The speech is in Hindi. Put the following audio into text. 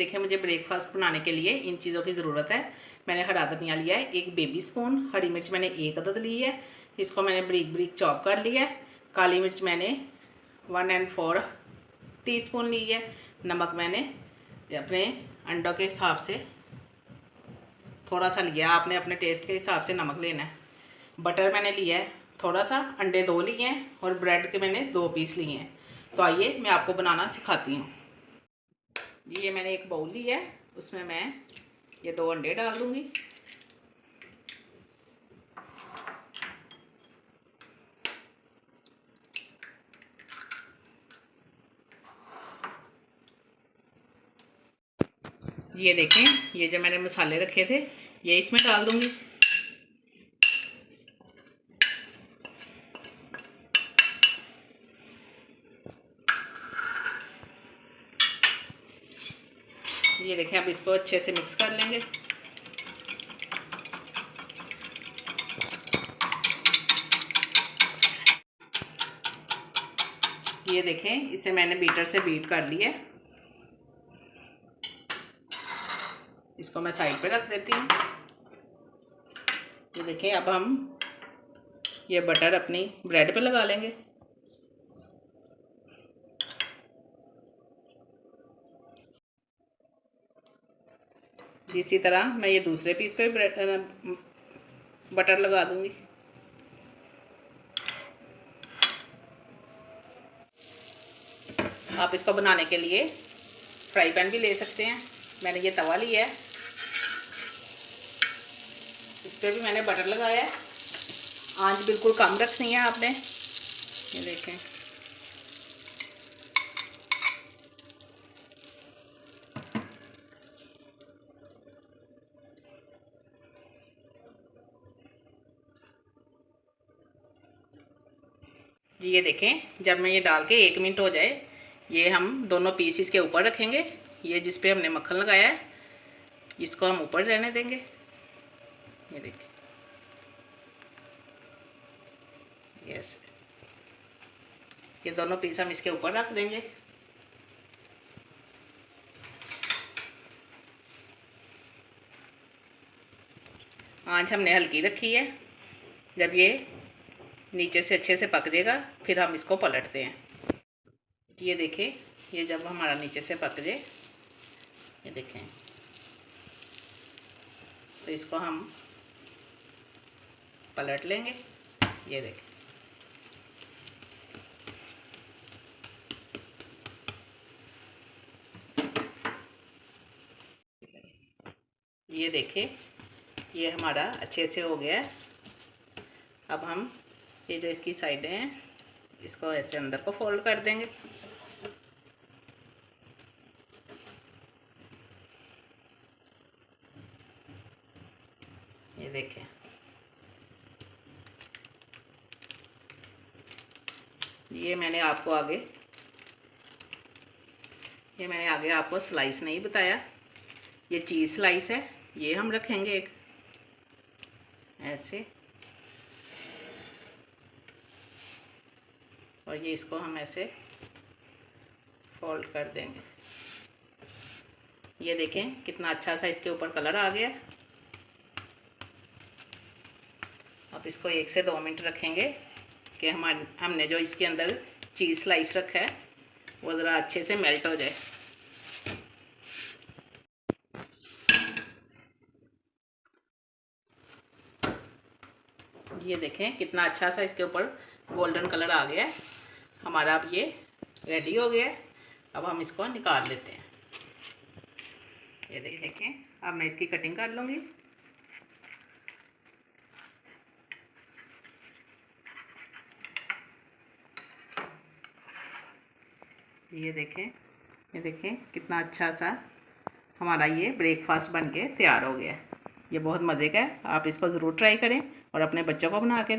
देखिए, मुझे ब्रेकफास्ट बनाने के लिए इन चीज़ों की ज़रूरत है। मैंने हरा धनिया लिया है 1 बेबी स्पून, हरी मिर्च मैंने 1 अदद ली है, इसको मैंने बारीक बारीक चॉप कर लिया है। काली मिर्च मैंने 1 और 4 टीस्पून ली है। नमक मैंने अपने अंडों के हिसाब से थोड़ा सा लिया, आपने अपने टेस्ट के हिसाब से नमक लेना है। बटर मैंने लिया है थोड़ा सा, अंडे 2 लिए हैं और ब्रेड के मैंने 2 पीस लिए हैं। तो आइए मैं आपको बनाना सिखाती हूँ। ये मैंने एक बाउल लिया है, उसमें मैं ये 2 अंडे डाल दूँगी। ये देखें, ये जो मैंने मसाले रखे थे ये इसमें डाल दूँगी। ये देखें, अब इसको अच्छे से मिक्स कर लेंगे। ये देखें, इसे मैंने बीटर से बीट कर लिया। इसको मैं साइड पे रख देती हूँ। ये देखें, अब हम ये बटर अपनी ब्रेड पे लगा लेंगे। इसी तरह मैं ये दूसरे पीस पे बटर लगा दूँगी। आप इसको बनाने के लिए फ्राई पैन भी ले सकते हैं। मैंने ये तवा लिया है, इस पर भी मैंने बटर लगाया है। आंच बिल्कुल कम रखनी है आपने। ये देखें, जी ये देखें, जब मैं ये डाल के 1 मिनट हो जाए, ये हम दोनों पीस इसके ऊपर रखेंगे। ये जिस पे हमने मक्खन लगाया है इसको हम ऊपर रहने देंगे। ये देखिए, यस, ये दोनों पीस हम इसके ऊपर रख देंगे। आंच हमने हल्की रखी है। जब ये नीचे से अच्छे से पक जाएगा फिर हम इसको पलटते हैं। ये देखें, ये जब हमारा नीचे से पक जाए, ये देखें, तो इसको हम पलट लेंगे। ये देखें, ये देखें, ये हमारा अच्छे से हो गया है। अब हम ये जो इसकी साइडें हैं इसको ऐसे अंदर को फोल्ड कर देंगे। ये देखें, ये मैंने आगे आपको स्लाइस नहीं बताया। ये चीज़ स्लाइस है, ये हम रखेंगे एक ऐसे, और ये इसको हम ऐसे फोल्ड कर देंगे। ये देखें, कितना अच्छा सा इसके ऊपर कलर आ गया। अब इसको 1 से 2 मिनट रखेंगे कि हमने जो इसके अंदर चीज़ स्लाइस रखा है वो ज़रा अच्छे से मेल्ट हो जाए। ये देखें, कितना अच्छा सा इसके ऊपर गोल्डन कलर आ गया है हमारा। अब ये रेडी हो गया है। अब हम इसको निकाल लेते हैं। ये देखें, अब मैं इसकी कटिंग कर लूँगी। ये देखें, कितना अच्छा सा हमारा ये ब्रेकफास्ट बन के तैयार हो गया है। ये बहुत मज़े का है, आप इसको ज़रूर ट्राई करें और अपने बच्चों को बना के दें।